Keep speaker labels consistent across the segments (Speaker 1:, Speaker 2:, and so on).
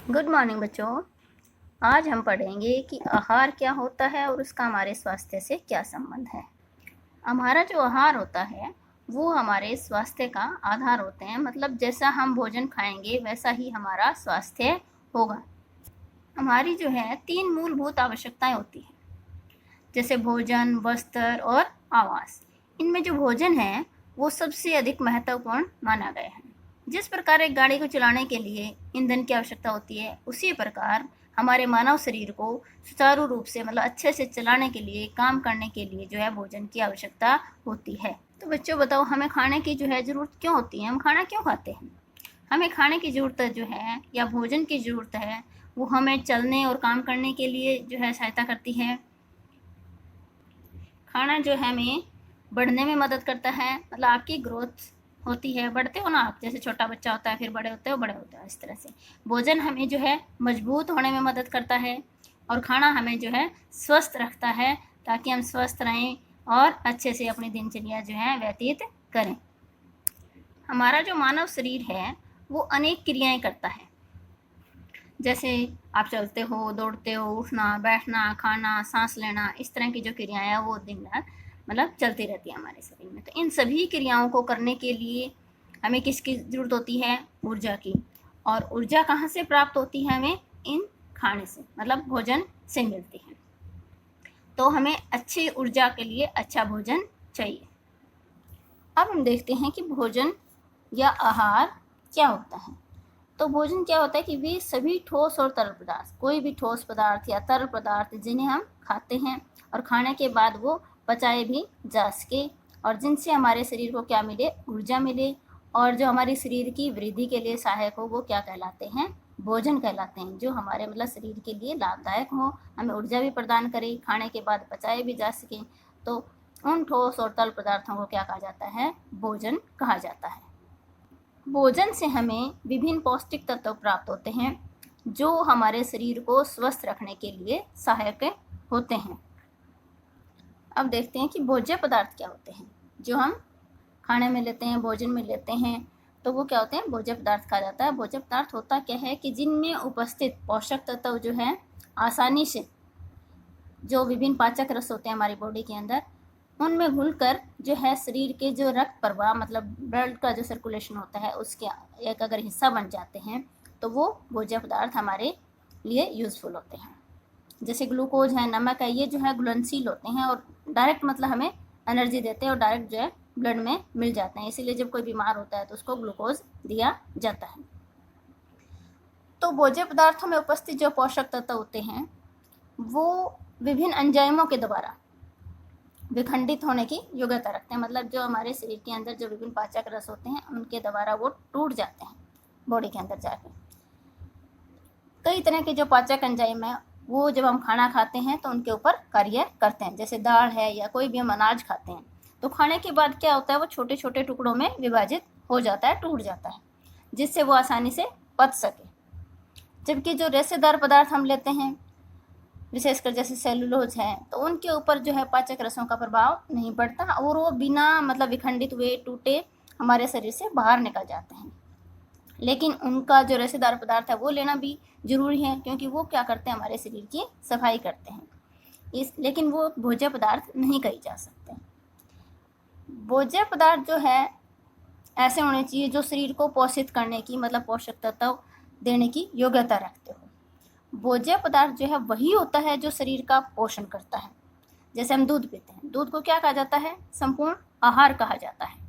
Speaker 1: Good morning बच्चों। आज हम पढ़ेंगे कि आहार क्या होता है और उसका हमारे स्वास्थ्य से क्या संबंध है। हमारा जो आहार होता है वो हमारे स्वास्थ्य का आधार होते हैं। मतलब जैसा हम भोजन खाएंगे वैसा ही हमारा स्वास्थ्य होगा। हमारी जो है 3 मूलभूत आवश्यकताएं होती हैं, जैसे भोजन, वस्त्र और आवास। इनमें जो भोजन है वो सबसे अधिक महत्वपूर्ण माना गया है। जिस प्रकार एक गाड़ी को चलाने के लिए ईंधन की आवश्यकता होती है, उसी प्रकार हमारे मानव शरीर को सुचारू रूप से मतलब अच्छे से चलाने के लिए, काम करने के लिए जो है भोजन की आवश्यकता होती है। तो बच्चों बताओ, हमें खाने की जो है ज़रूरत क्यों होती है? हम खाना क्यों खाते हैं? हमें खाने की ज़रूरत जो है या भोजन की ज़रूरत है वो हमें चलने और काम करने के लिए जो है सहायता करती है। खाना जो है हमें बढ़ने में मदद करता है, मतलब आपकी ग्रोथ होती है। बढ़ते हो ना आप, जैसे छोटा बच्चा होता है फिर बड़े होते हो, इस तरह से भोजन हमें जो है मजबूत होने में मदद करता है और खाना हमें जो है स्वस्थ रखता है, ताकि हम स्वस्थ रहें और अच्छे से अपनी दिनचर्या जो है व्यतीत करें। हमारा जो मानव शरीर है वो अनेक क्रियाएं करता है, जैसे आप चलते हो, दौड़ते हो, उठना, बैठना, खाना, सांस लेना, इस तरह की जो क्रियाएं हैं वो दिन रात मतलब चलती रहती है हमारे शरीर में। तो इन सभी क्रियाओं को करने के लिए हमें किसकी ज़रूरत होती है? ऊर्जा की। और ऊर्जा कहाँ से प्राप्त होती है? हमें इन खाने से, मतलब भोजन से मिलती है। तो हमें अच्छी ऊर्जा के लिए अच्छा भोजन चाहिए। अब हम देखते हैं कि भोजन या आहार क्या होता है। तो भोजन क्या होता है कि वे सभी ठोस और तरल पदार्थ, कोई भी ठोस पदार्थ या तरल पदार्थ जिन्हें हम खाते हैं और खाने के बाद वो पचाए भी जा सके, और जिनसे हमारे शरीर को क्या मिले? ऊर्जा मिले। और जो हमारे शरीर की वृद्धि के लिए सहायक हो वो क्या कहलाते हैं? भोजन कहलाते हैं। जो हमारे मतलब शरीर के लिए लाभदायक हो, हमें ऊर्जा भी प्रदान करे, खाने के बाद पचाए भी जा सके, तो उन ठोस और तरल पदार्थों को क्या कहा जाता है? भोजन कहा जाता है। भोजन से हमें विभिन्न पौष्टिक तत्व प्राप्त होते हैं जो हमारे शरीर को स्वस्थ रखने के लिए सहायक होते हैं। अब देखते हैं कि भोज्य पदार्थ क्या होते हैं जो हम खाने में लेते हैं, भोजन में लेते हैं। तो वो क्या होते हैं? भोज्य पदार्थ कहा जाता है। भोज्य पदार्थ होता क्या है कि जिनमें उपस्थित पोषक तत्व जो है आसानी से, जो विभिन्न पाचक रस होते हैं हमारी बॉडी के अंदर, उनमें घुलकर जो है शरीर के जो रक्त प्रवाह, मतलब ब्लड का जो सर्कुलेशन होता है, उसके एक अगर हिस्सा बन जाते हैं तो वो भोज्य पदार्थ हमारे लिए यूज़फुल होते हैं। जैसे ग्लूकोज है, नमक है, ये जो है घुलनशील होते हैं और डायरेक्ट मतलब हमें एनर्जी देते हैं और डायरेक्ट जो है ब्लड में मिल जाते हैं। इसीलिए जब कोई बीमार होता है तो उसको ग्लूकोज दिया जाता है। तो भोज्य पदार्थों में उपस्थित जो पोषक तत्व होते हैं वो विभिन्न एंजाइमों के द्वारा विखंडित होने की योग्यता रखते हैं। मतलब जो हमारे शरीर के अंदर जो विभिन्न पाचक रस होते हैं उनके द्वारा वो टूट जाते हैं बॉडी के अंदर जाके। कई तरह के जो पाचक एंजाइम है वो जब हम खाना खाते हैं तो उनके ऊपर कार्य करते हैं। जैसे दाल है या कोई भी हम अनाज खाते हैं तो खाने के बाद क्या होता है? वो छोटे छोटे टुकड़ों में विभाजित हो जाता है, टूट जाता है, जिससे वो आसानी से पच सके। जबकि जो रेशेदार पदार्थ हम लेते हैं, विशेषकर जैसे सेलुलोज है, तो उनके ऊपर जो है पाचक रसों का प्रभाव नहीं पड़ता और वो बिना मतलब विखंडित हुए, टूटे हमारे शरीर से बाहर निकल जाते हैं। लेकिन उनका जो रेशेदार पदार्थ है वो लेना भी जरूरी है, क्योंकि वो क्या करते हैं? हमारे शरीर की सफाई करते हैं। लेकिन वो भोज्य पदार्थ नहीं कहे जा सकते। भोज्य पदार्थ जो है ऐसे होने चाहिए जो शरीर को पोषित करने की, मतलब पोषक तत्व देने की योग्यता रखते हो। भोज्य पदार्थ जो है वही होता है जो शरीर का पोषण करता है। जैसे हम दूध पीते हैं, दूध को क्या कहा जाता है? संपूर्ण आहार कहा जाता है।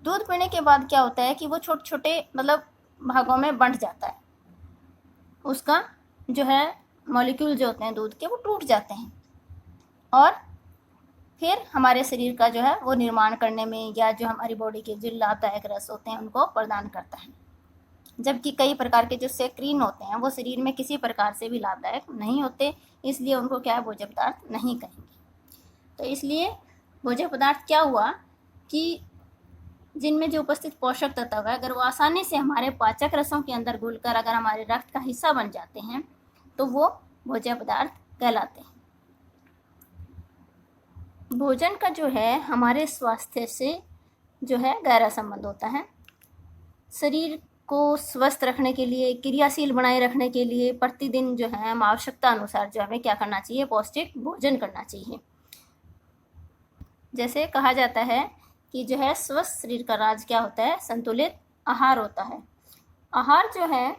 Speaker 1: दूध पीने के बाद क्या होता है कि वो छोटे छोटे मतलब भागों में बंट जाता है। उसका जो है मॉलिक्यूल जो होते हैं दूध के, वो टूट जाते हैं और फिर हमारे शरीर का जो है वो निर्माण करने में या जो हमारी बॉडी के जो लाभदायक रस होते हैं उनको प्रदान करता है। जबकि कई प्रकार के जो सेक्रीन होते हैं वो शरीर में किसी प्रकार से भी लाभदायक नहीं होते, इसलिए उनको क्या है? भोज्य पदार्थ नहीं कहेंगे। तो इसलिए भोज्य पदार्थ क्या हुआ कि जिनमें जो उपस्थित पोषक तत्व है अगर वो आसानी से हमारे पाचक रसों के अंदर घुलकर अगर हमारे रक्त का हिस्सा बन जाते हैं तो वो भोज्य पदार्थ कहलाते हैं। भोजन का जो है हमारे स्वास्थ्य से जो है गहरा संबंध होता है। शरीर को स्वस्थ रखने के लिए, क्रियाशील बनाए रखने के लिए प्रतिदिन जो है हम आवश्यकता अनुसार जो हमें क्या करना चाहिए, पौष्टिक भोजन करना चाहिए। जैसे कहा जाता है कि जो है स्वस्थ शरीर का राज क्या होता है, संतुलित आहार होता है। आहार जो है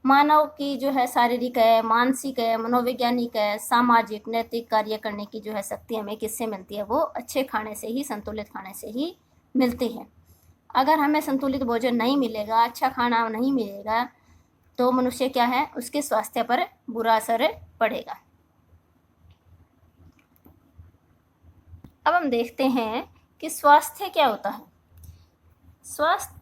Speaker 1: मानव की जो है शारीरिक है, मानसिक है, मनोवैज्ञानिक है, सामाजिक, नैतिक कार्य करने की जो है शक्ति हमें किससे मिलती है, वो अच्छे खाने से ही, संतुलित खाने से ही मिलती है। अगर हमें संतुलित भोजन नहीं मिलेगा, अच्छा खाना नहीं मिलेगा, तो मनुष्य क्या है, उसके स्वास्थ्य पर बुरा असर पड़ेगा। अब हम देखते हैं कि स्वास्थ्य क्या होता है। स्वास्थ्य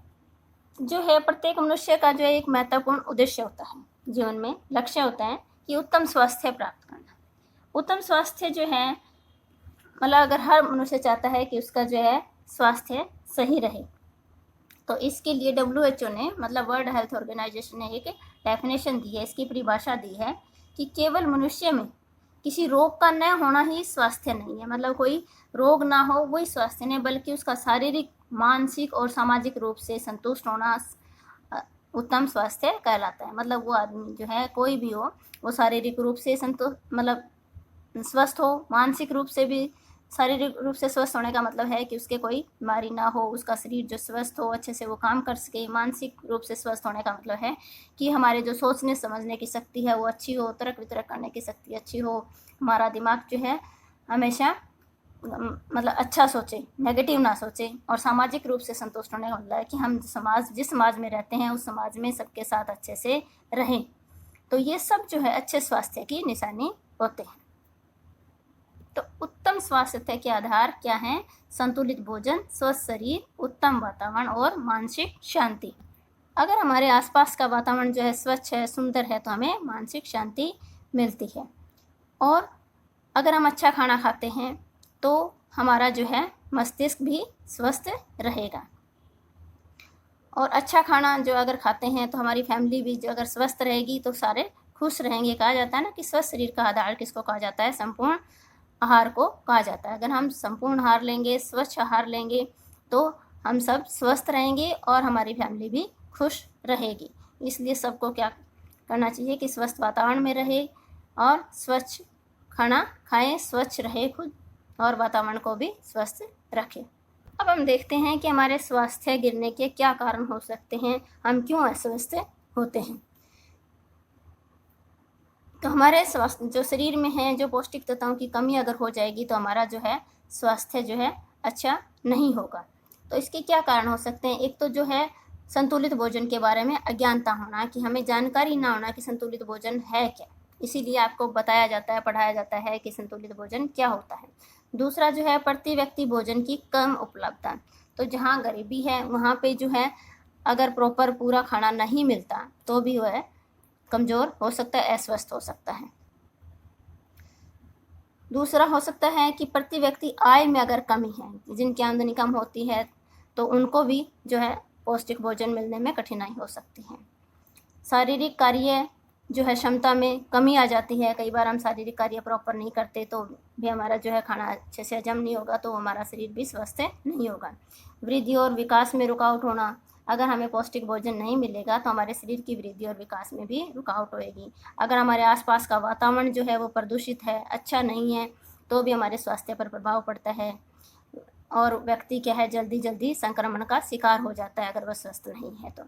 Speaker 1: जो है प्रत्येक मनुष्य का जो एक महत्वपूर्ण उद्देश्य होता है, जीवन में लक्ष्य होता है कि उत्तम स्वास्थ्य प्राप्त करना। उत्तम स्वास्थ्य जो है मतलब अगर हर मनुष्य चाहता है कि उसका जो है स्वास्थ्य सही रहे, तो इसके लिए WHO ने मतलब वर्ल्ड हेल्थ ऑर्गेनाइजेशन ने एक डेफिनेशन दी है, इसकी परिभाषा दी है कि केवल मनुष्य में किसी रोग का न होना ही स्वास्थ्य नहीं है। मतलब कोई रोग ना हो वही स्वास्थ्य नहीं, बल्कि उसका शारीरिक, मानसिक और सामाजिक रूप से संतुष्ट होना उत्तम स्वास्थ्य कहलाता है। मतलब वो आदमी जो है कोई भी हो, वो शारीरिक रूप से संतुष्ट मतलब स्वस्थ हो, मानसिक रूप से भी शारीरिक रूप से स्वस्थ होने का मतलब है कि उसके कोई बीमारी ना हो, उसका शरीर जो स्वस्थ हो, अच्छे से वो काम कर सके। मानसिक रूप से स्वस्थ होने का मतलब है कि हमारे जो सोचने समझने की शक्ति है वो अच्छी हो, तर्क वितर्क करने की शक्ति अच्छी हो, हमारा दिमाग जो है हमेशा मतलब अच्छा सोचे, नेगेटिव ना सोचे। और सामाजिक रूप से संतुष्ट होने का मतलब है कि हम जिस समाज में रहते हैं उस समाज में सबके साथ अच्छे से रहें। तो ये सब जो है अच्छे स्वास्थ्य की निशानी होते हैं। तो उत्तम स्वास्थ्य के आधार क्या हैं, संतुलित भोजन, स्वस्थ शरीर, उत्तम वातावरण और मानसिक शांति। अगर हमारे आसपास का वातावरण जो है स्वच्छ है, सुंदर है, तो हमें मानसिक शांति मिलती है। और अगर हम अच्छा खाना खाते हैं तो हमारा जो है मस्तिष्क भी स्वस्थ रहेगा। और अच्छा खाना जो अगर खाते हैं तो हमारी फैमिली भी जो अगर स्वस्थ रहेगी तो सारे खुश रहेंगे। कहा जाता है ना कि स्वस्थ शरीर का आधार किसको कहा जाता है, संपूर्ण आहार को कहा जाता है। अगर हम संपूर्ण आहार लेंगे, स्वच्छ आहार लेंगे, तो हम सब स्वस्थ रहेंगे और हमारी फैमिली भी खुश रहेगी। इसलिए सबको क्या करना चाहिए कि स्वस्थ वातावरण में रहे और स्वच्छ खाना खाएं, स्वच्छ रहे खुद और वातावरण को भी स्वस्थ रखें। अब हम देखते हैं कि हमारे स्वास्थ्य गिरने के क्या कारण हो सकते हैं, हम क्यों अस्वस्थ होते हैं। तो हमारे स्वास्थ्य जो शरीर में है, जो पौष्टिक तत्वों की कमी अगर हो जाएगी तो हमारा जो है स्वास्थ्य जो है अच्छा नहीं होगा। तो इसके क्या कारण हो सकते हैं, एक तो जो है संतुलित भोजन के बारे में अज्ञानता होना, कि हमें जानकारी ना होना कि संतुलित भोजन है क्या, इसीलिए आपको बताया जाता है, पढ़ाया जाता है कि संतुलित भोजन क्या होता है। दूसरा जो है प्रति व्यक्ति भोजन की कम उपलब्धता। तो जहाँ गरीबी है वहाँ पे जो है अगर प्रॉपर पूरा खाना नहीं मिलता तो भी वह कमज़ोर हो सकता है, अस्वस्थ हो सकता है। दूसरा हो सकता है कि प्रति व्यक्ति आय में अगर कमी है, जिनकी आमदनी कम होती है तो उनको भी जो है पौष्टिक भोजन मिलने में कठिनाई हो सकती है। शारीरिक कार्य जो है क्षमता में कमी आ जाती है, कई बार हम शारीरिक कार्य प्रॉपर नहीं करते तो भी हमारा जो है खाना अच्छे से हजम नहीं होगा, तो हमारा शरीर भी स्वस्थ नहीं होगा। वृद्धि और विकास में रुकावट होना, अगर हमें पौष्टिक भोजन नहीं मिलेगा तो हमारे शरीर की वृद्धि और विकास में भी रुकावट होएगी। अगर हमारे आसपास का वातावरण जो है वो प्रदूषित है, अच्छा नहीं है, तो भी हमारे स्वास्थ्य पर प्रभाव पड़ता है और व्यक्ति क्या है जल्दी जल्दी संक्रमण का शिकार हो जाता है अगर वह स्वस्थ नहीं है। तो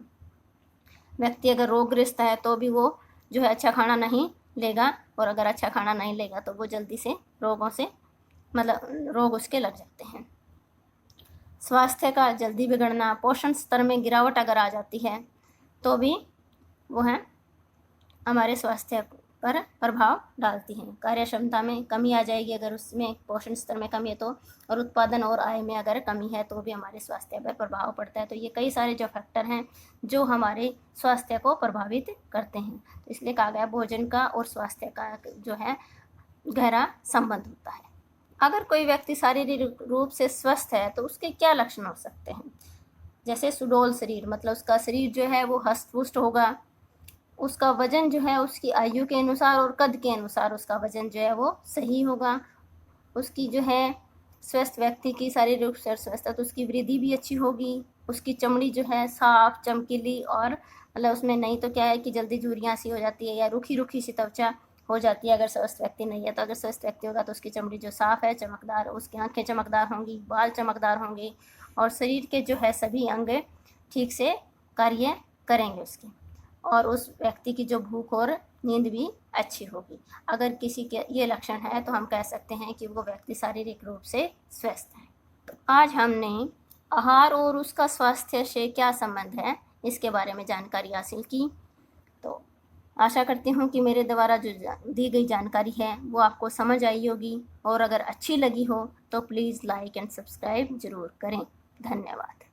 Speaker 1: व्यक्ति अगर रोगग्रस्त है तो भी वो जो है अच्छा खाना नहीं लेगा, और अगर अच्छा खाना नहीं लेगा तो वो जल्दी से रोगों से मतलब रोग उसके लग जाते हैं। स्वास्थ्य का जल्दी बिगड़ना, पोषण स्तर में गिरावट अगर आ जाती है तो भी वो है हमारे स्वास्थ्य पर प्रभाव डालती हैं। कार्य क्षमता में कमी आ जाएगी अगर उसमें पोषण स्तर में कमी है तो, और उत्पादन और आय में अगर कमी है तो भी हमारे स्वास्थ्य पर प्रभाव पड़ता है। तो ये कई सारे जो फैक्टर हैं जो हमारे स्वास्थ्य को प्रभावित करते हैं। तो इसलिए कहा गया भोजन का और स्वास्थ्य का जो है गहरा संबंध होता है। अगर कोई व्यक्ति शारीरिक रूप से स्वस्थ है तो उसके क्या लक्षण हो सकते हैं, जैसे सुडौल शरीर, मतलब उसका शरीर जो है वो हष्ट पुष्ट होगा, उसका वजन जो है उसकी आयु के अनुसार और कद के अनुसार उसका वजन जो है वो सही होगा। उसकी जो है स्वस्थ व्यक्ति की शारीरिक रूप से स्वस्थ है तो उसकी वृद्धि भी अच्छी होगी, उसकी चमड़ी जो है साफ चमकीली, और मतलब उसमें नहीं तो क्या है कि जल्दी झुर्रियाँ सी हो जाती है या रूखी रूखी सी त्वचा हो जाती है अगर स्वस्थ व्यक्ति नहीं है। तो अगर स्वस्थ व्यक्ति होगा तो उसकी चमड़ी जो साफ है, चमकदार, उसकी आंखें चमकदार होंगी, बाल चमकदार होंगे, और शरीर के जो है सभी अंग ठीक से कार्य करेंगे उसके, और उस व्यक्ति की जो भूख और नींद भी अच्छी होगी। अगर किसी के ये लक्षण है तो हम कह सकते हैं कि वो व्यक्ति शारीरिक रूप से स्वस्थ है। तो आज हमने आहार और उसका स्वास्थ्य से क्या संबंध है इसके बारे में जानकारी हासिल की। तो आशा करती हूँ कि मेरे द्वारा जो दी गई जानकारी है वो आपको समझ आई होगी, और अगर अच्छी लगी हो तो प्लीज़ लाइक एंड सब्सक्राइब ज़रूर करें। धन्यवाद।